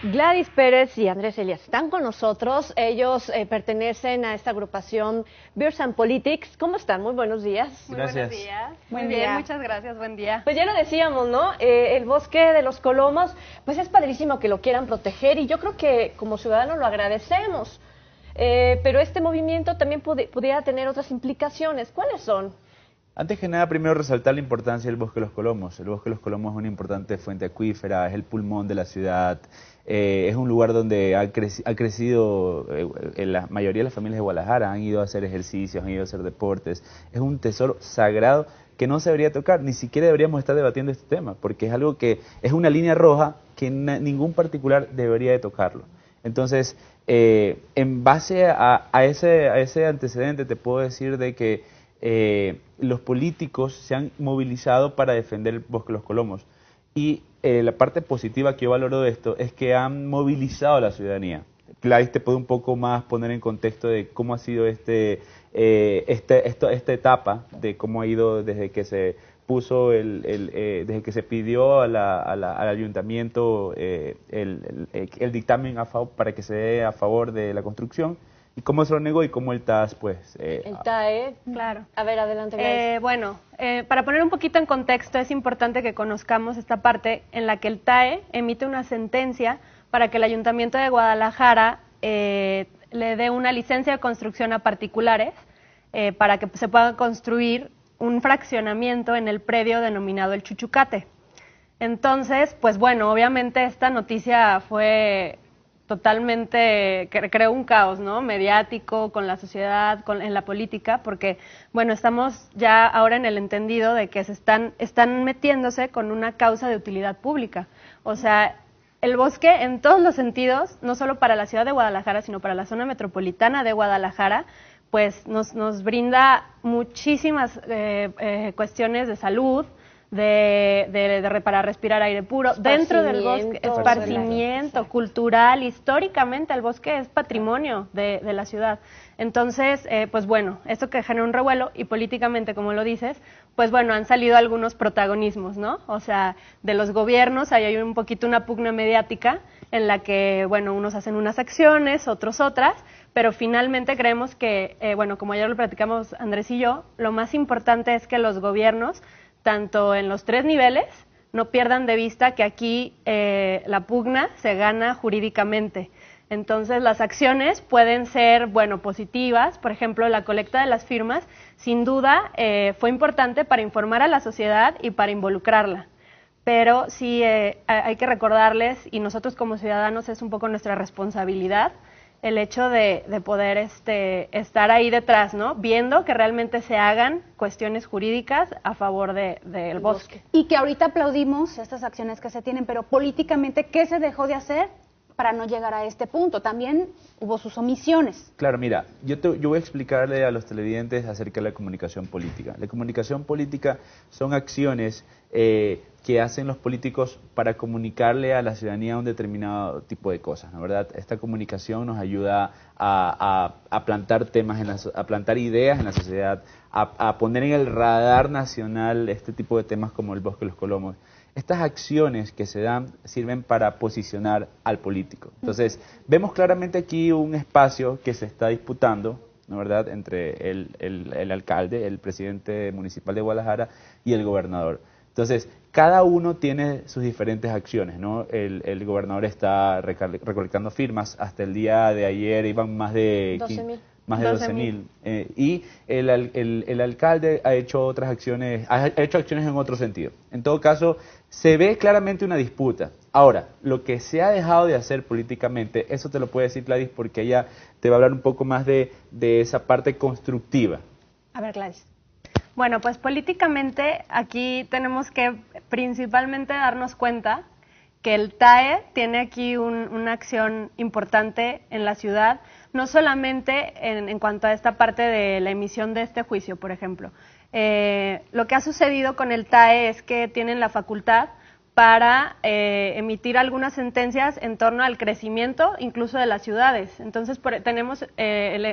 Gladys Pérez y Andrés Elias están con nosotros. Ellos pertenecen a esta agrupación Beers and Politics. ¿Cómo están? Muy buenos días. Muy buenos días. Muy bien, muchas gracias. Buen día. Pues ya lo decíamos, ¿no? El bosque de los Colomos, pues es padrísimo que lo quieran proteger y yo creo que como ciudadanos lo agradecemos. Pero este movimiento también pudiera tener otras implicaciones. ¿Cuáles son? Antes que nada, primero resaltar la importancia del Bosque de los Colomos. El Bosque de los Colomos es una importante fuente acuífera, es el pulmón de la ciudad, es un lugar donde ha crecido, la mayoría de las familias de Guadalajara han ido a hacer ejercicios, han ido a hacer deportes. Es un tesoro sagrado que no se debería tocar, ni siquiera deberíamos estar debatiendo este tema, porque es algo que es una línea roja que ningún particular debería de tocarlo. Entonces, en base a ese antecedente te puedo decir de que los políticos se han movilizado para defender el Bosque de los Colomos. Y la parte positiva que yo valoro de esto es que han movilizado a la ciudadanía. Gladys te puede un poco más poner en contexto de cómo ha sido esta etapa, de cómo ha ido desde que se puso, desde que se pidió al ayuntamiento el dictamen para que se dé a favor de la construcción. ¿Y cómo se lo negó y cómo el TAS, pues? El TAE, claro. A ver, adelante. Bueno, para poner un poquito en contexto, es importante que conozcamos esta parte en la que el TAE emite una sentencia para que el Ayuntamiento de Guadalajara le dé una licencia de construcción a particulares para que se pueda construir un fraccionamiento en el predio denominado El Chuchucate. Entonces, pues bueno, obviamente esta noticia fue totalmente, creó un caos, ¿no? Mediático, con la sociedad, en la política, porque, bueno, estamos ya ahora en el entendido de que están metiéndose con una causa de utilidad pública. O sea, el bosque en todos los sentidos, no solo para la ciudad de Guadalajara, sino para la zona metropolitana de Guadalajara, pues nos brinda muchísimas cuestiones de salud, para respirar aire puro, dentro del bosque, esparcimiento cultural, históricamente el bosque es patrimonio de la ciudad. Entonces, pues bueno, esto que genera un revuelo y políticamente, como lo dices, pues bueno, han salido algunos protagonismos, ¿no? O sea, de los gobiernos hay un poquito una pugna mediática en la que, bueno, unos hacen unas acciones, otros otras, pero finalmente creemos que, bueno, como ayer lo platicamos Andrés y yo, lo más importante es que los gobiernos, tanto en los tres niveles, no pierdan de vista que aquí la pugna se gana jurídicamente. Entonces, las acciones pueden ser, bueno, positivas. Por ejemplo, la colecta de las firmas, sin duda, fue importante para informar a la sociedad y para involucrarla. Pero sí hay que recordarles, y nosotros como ciudadanos es un poco nuestra responsabilidad, el hecho de poder estar ahí detrás, ¿no? Viendo que realmente se hagan cuestiones jurídicas a favor del bosque. Y que ahorita aplaudimos estas acciones que se tienen, pero políticamente, ¿qué se dejó de hacer para no llegar a este punto? También hubo sus omisiones. Claro, mira, yo voy a explicarle a los televidentes acerca de la comunicación política. La comunicación política son acciones que hacen los políticos para comunicarle a la ciudadanía un determinado tipo de cosas, ¿no? ¿Verdad? Esta comunicación nos ayuda a plantar temas, a plantar ideas en la sociedad, a poner en el radar nacional este tipo de temas como el Bosque de los Colomos. Estas acciones que se dan sirven para posicionar al político. Entonces, vemos claramente aquí un espacio que se está disputando, ¿no? ¿Verdad?, entre el alcalde, el presidente municipal de Guadalajara y el gobernador. Entonces, cada uno tiene sus diferentes acciones, ¿no? El gobernador está recolectando firmas. Hasta el día de ayer iban más de 12,000. Más de 12,000. Y el alcalde ha hecho otras acciones, ha hecho acciones en otro sentido. En todo caso, se ve claramente una disputa. Ahora, lo que se ha dejado de hacer políticamente, eso te lo puede decir Gladys, porque ella te va a hablar un poco más de esa parte constructiva. A ver, Gladys. Bueno, pues políticamente aquí tenemos que principalmente darnos cuenta que el TAE tiene aquí una acción importante en la ciudad, no solamente en cuanto a esta parte de la emisión de este juicio, por ejemplo. Lo que ha sucedido con el TAE es que tienen la facultad para emitir algunas sentencias en torno al crecimiento incluso de las ciudades. Entonces, tenemos,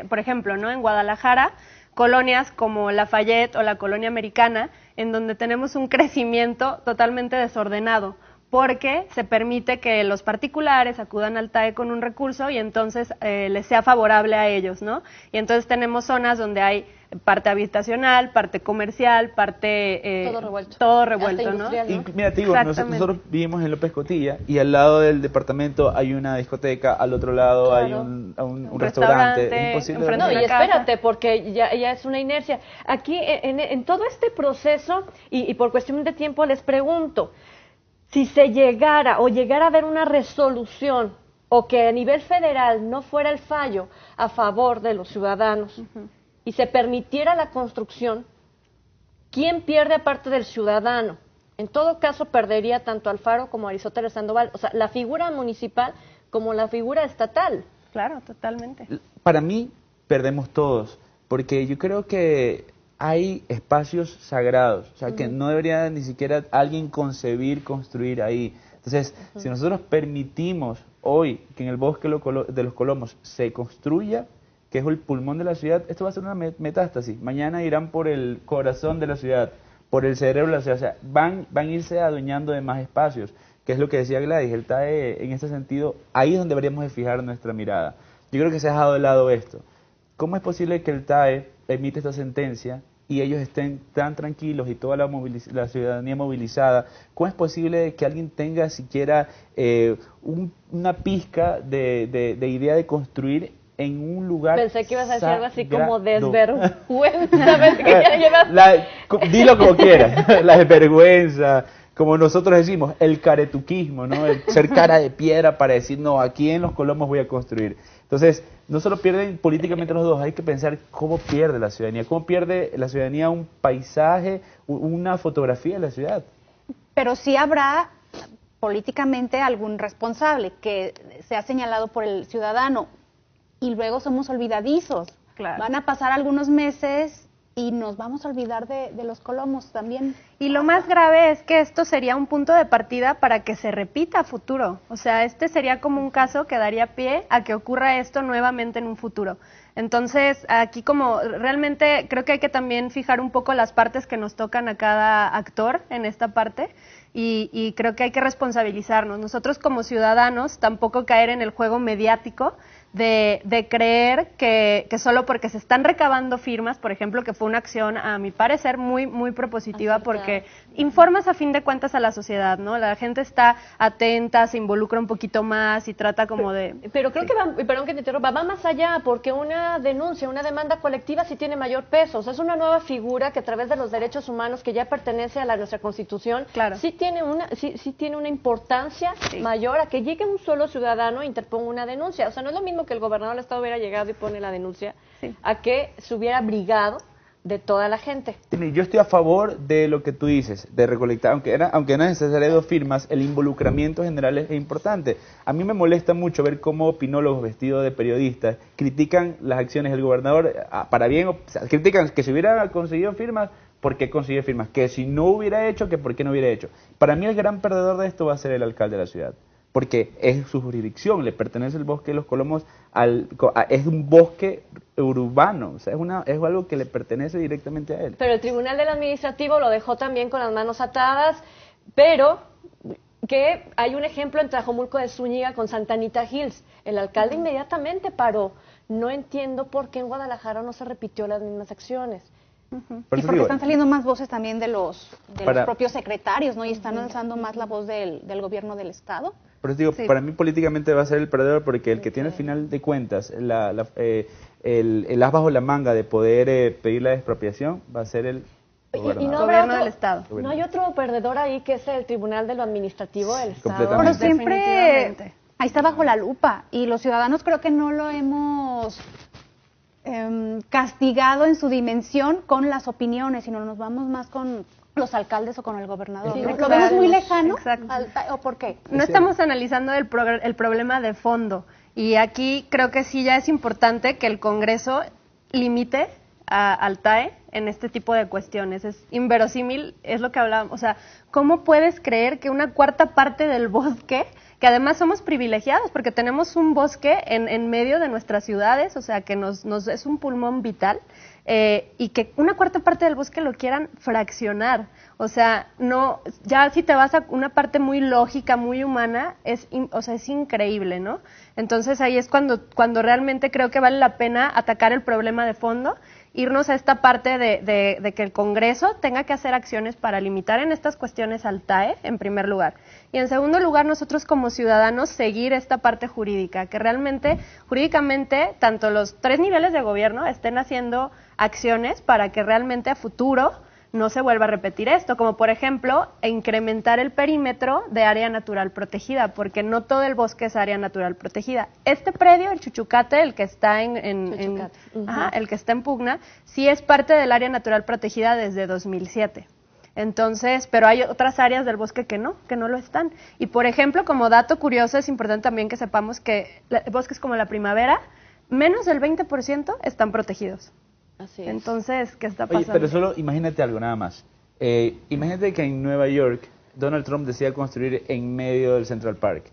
por ejemplo, ¿no?, en Guadalajara, colonias como Lafayette o la Colonia Americana, en donde tenemos un crecimiento totalmente desordenado. porque se permite que los particulares acudan al TAE con un recurso y entonces les sea favorable a ellos, ¿no? Y entonces tenemos zonas donde hay parte habitacional, parte comercial, parte... todo revuelto, ¿no? Y mira, te digo, nosotros vivimos en López Cotilla y al lado del departamento hay una discoteca, al otro lado hay un restaurante. Es imposible. No, y espérate, porque ya es una inercia. Aquí, en todo este proceso, y por cuestión de tiempo, les pregunto, si se llegara a haber una resolución o que a nivel federal no fuera el fallo a favor de los ciudadanos y se permitiera la construcción, ¿quién pierde aparte del ciudadano? En todo caso, perdería tanto Alfaro como Aristóteles Sandoval, o sea, la figura municipal como la figura estatal. Claro, totalmente. Para mí, perdemos todos, porque yo creo que hay espacios sagrados, o sea, que no debería ni siquiera alguien construir ahí. Entonces, si nosotros permitimos hoy que en el bosque de los Colomos se construya, que es el pulmón de la ciudad, esto va a ser una metástasis. Mañana irán por el corazón de la ciudad, por el cerebro de la ciudad, o sea, van a irse adueñando de más espacios, que es lo que decía Gladys, el TAE en ese sentido, ahí es donde deberíamos de fijar nuestra mirada. Yo creo que se ha dejado de lado esto. ¿Cómo es posible que el TAE emite esta sentencia y ellos estén tan tranquilos y toda la ciudadanía movilizada? ¿Cómo es posible que alguien tenga siquiera una pizca de idea de construir en un lugar? Pensé que ibas a decir algo así como desvergüenza. Dilo como quieras, la desvergüenza, como nosotros decimos, el caretuquismo, ¿no? El ser cara de piedra para decir, no, aquí en los Colomos voy a construir. Entonces, no solo pierden políticamente los dos, hay que pensar cómo pierde la ciudadanía, cómo pierde la ciudadanía un paisaje, una fotografía de la ciudad. Pero sí habrá políticamente algún responsable que sea señalado por el ciudadano y luego somos olvidadizos. Claro. Van a pasar algunos meses y nos vamos a olvidar de los Colomos también. Y lo más grave es que esto sería un punto de partida para que se repita a futuro. O sea, este sería como un caso que daría pie a que ocurra esto nuevamente en un futuro. Entonces, aquí como realmente creo que hay que también fijar un poco las partes que nos tocan a cada actor en esta parte y creo que hay que responsabilizarnos. Nosotros como ciudadanos tampoco caer en el juego mediático de creer que solo porque se están recabando firmas, por ejemplo, que fue una acción, a mi parecer, muy positiva, porque informas a fin de cuentas a la sociedad, ¿no? La gente está atenta, se involucra un poquito más y trata como de... Pero creo que va, perdón que te interrumpa, va más allá, porque una denuncia, una demanda colectiva sí tiene mayor peso. O sea, es una nueva figura que a través de los derechos humanos, que ya pertenece a nuestra Constitución, claro, sí tiene una importancia mayor a que llegue un solo ciudadano e interponga una denuncia. O sea, no es lo mismo que el gobernador del estado hubiera llegado y pone la denuncia, a que se hubiera abrigado de toda la gente. Yo estoy a favor de lo que tú dices, de recolectar, aunque no es necesario 2 firmas, el involucramiento general es importante. A mí me molesta mucho ver cómo opinólogos vestidos de periodistas critican las acciones del gobernador para bien, o sea, critican que si hubiera conseguido firmas, ¿por qué consiguió firmas? Que si no hubiera hecho, que por qué no hubiera hecho. Para mí el gran perdedor de esto va a ser el alcalde de la ciudad, porque es su jurisdicción, le pertenece el bosque de los Colomos, es un bosque urbano, o sea, es algo que le pertenece directamente a él. Pero el Tribunal del Administrativo lo dejó también con las manos atadas, pero que hay un ejemplo en Tlajomulco de Zúñiga con Santa Anita Hills. El alcalde inmediatamente paró. No entiendo por qué en Guadalajara no se repitió las mismas acciones. Y porque están saliendo más voces también de los propios secretarios, ¿no? Y están alzando más la voz del gobierno del estado. Pero digo, para mí políticamente va a ser el perdedor, porque el que tiene al final de cuentas el as bajo la manga de poder pedir la expropiación va a ser el gobierno del estado. ¿No hay otro perdedor ahí que es el Tribunal de lo Administrativo del Estado? Pero siempre ahí está bajo la lupa y los ciudadanos creo que no lo hemos castigado en su dimensión con las opiniones, sino nos vamos más con los alcaldes o con el gobernador. Sí, ¿lo vemos muy lejano? ¿O por qué? No estamos analizando el problema de fondo, y aquí creo que sí ya es importante que el Congreso limite al TAE en este tipo de cuestiones. Es inverosímil, es lo que hablábamos, o sea, ¿cómo puedes creer que una cuarta parte del bosque, que además somos privilegiados porque tenemos un bosque en medio de nuestras ciudades, o sea, que nos es un pulmón vital, y que una cuarta parte del bosque lo quieran fraccionar? O sea, no, ya si te vas a una parte muy lógica, muy humana, es increíble, ¿no? Entonces ahí es cuando realmente creo que vale la pena atacar el problema de fondo, irnos a esta parte de que el Congreso tenga que hacer acciones para limitar en estas cuestiones al TAE, en primer lugar. Y en segundo lugar, nosotros como ciudadanos seguir esta parte jurídica, que realmente, jurídicamente, tanto los 3 niveles de gobierno estén haciendo acciones para que realmente a futuro no se vuelva a repetir esto, como por ejemplo, incrementar el perímetro de área natural protegida, porque no todo el bosque es área natural protegida. Este predio, el Chuchucate, el que está el que está en pugna, sí es parte del área natural protegida desde 2007. Entonces, pero hay otras áreas del bosque que no lo están. Y por ejemplo, como dato curioso, es importante también que sepamos que bosques como la Primavera, menos del 20% están protegidos. Así es. Entonces, ¿qué está pasando? Oye, pero solo imagínate algo nada más. Imagínate que en Nueva York Donald Trump decida construir en medio del Central Park.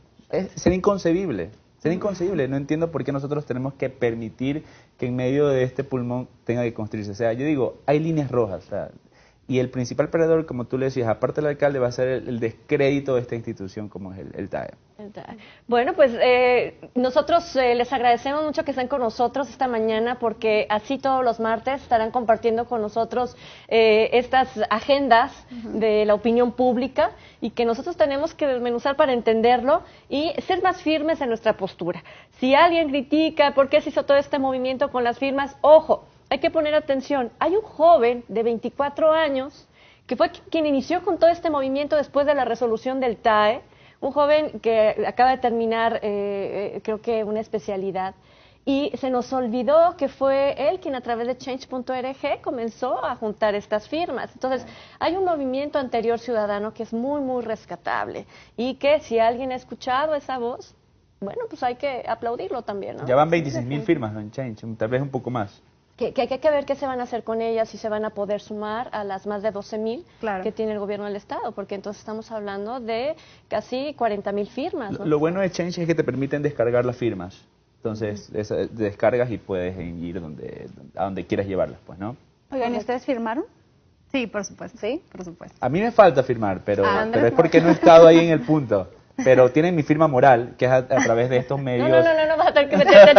Sería inconcebible. Sería inconcebible. No entiendo por qué nosotros tenemos que permitir que en medio de este pulmón tenga que construirse. O sea, yo digo, hay líneas rojas. O sea, y el principal perdedor, como tú le decías, aparte del alcalde, va a ser el descrédito de esta institución como es el TAE. Bueno, pues nosotros les agradecemos mucho que estén con nosotros esta mañana, porque así todos los martes estarán compartiendo con nosotros estas agendas de la opinión pública, y que nosotros tenemos que desmenuzar para entenderlo y ser más firmes en nuestra postura. Si alguien critica por qué se hizo todo este movimiento con las firmas, ojo, hay que poner atención. Hay un joven de 24 años que fue quien inició con todo este movimiento después de la resolución del TAE, un joven que acaba de terminar, creo que una especialidad, y se nos olvidó que fue él quien a través de Change.org comenzó a juntar estas firmas. Entonces, hay un movimiento anterior ciudadano que es muy, muy rescatable, y que si alguien ha escuchado esa voz, bueno, pues hay que aplaudirlo también, ¿no? Ya van 26,000 firmas, ¿no? En Change, tal vez un poco más. Que hay que ver qué se van a hacer con ellas, si se van a poder sumar a las más de 12,000 que tiene el gobierno del Estado, porque entonces estamos hablando de casi 40,000 firmas, ¿no? Lo bueno de Change es que te permiten descargar las firmas. Entonces, descargas y puedes ir a donde quieras llevarlas, pues, ¿no? Oigan, ¿y ustedes firmaron? Sí, por supuesto. ¿Sí? Por supuesto. A mí me falta firmar, pero es porque no he estado ahí en el punto. Pero tienen mi firma moral, que es a través de estos medios. No, vas a tener que meterte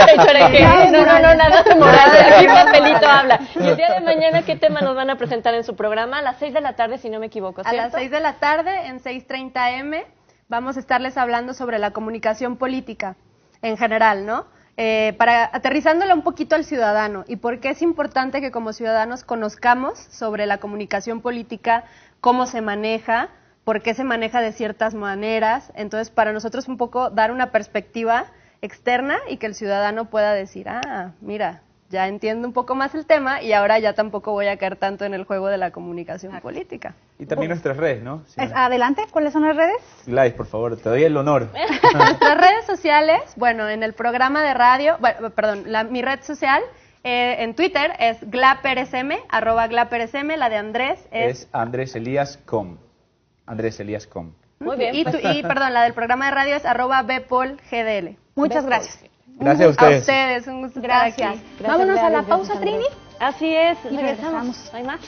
no, nada de moral, el equipo Pelito habla. Y el día de mañana, ¿qué tema nos van a presentar en su programa? A las 6 de la tarde, si no me equivoco, ¿cierto? A las 6 de la tarde, en 6:30 AM, vamos a estarles hablando sobre la comunicación política en general, ¿no? Aterrizándole un poquito al ciudadano, y por qué es importante que como ciudadanos conozcamos sobre la comunicación política, cómo se maneja, por qué se maneja de ciertas maneras. Entonces, para nosotros un poco dar una perspectiva externa y que el ciudadano pueda decir, mira, ya entiendo un poco más el tema y ahora ya tampoco voy a caer tanto en el juego de la comunicación política. Y también nuestras redes, ¿no? Sí. Adelante, ¿cuáles son las redes? Gladys, por favor, te doy el honor. Nuestras redes sociales, bueno, en el programa de radio, mi red social en Twitter es glapersm, @glapersm, la de Andrés es andreselías.com. andreselías.com. Muy bien. Y la del programa de radio es @bpolgdl. Muchas gracias. Gracias a ustedes. A ustedes, un gusto estar aquí. Vámonos a la pausa, Trini. Así es, Y regresamos. ¿Hay más?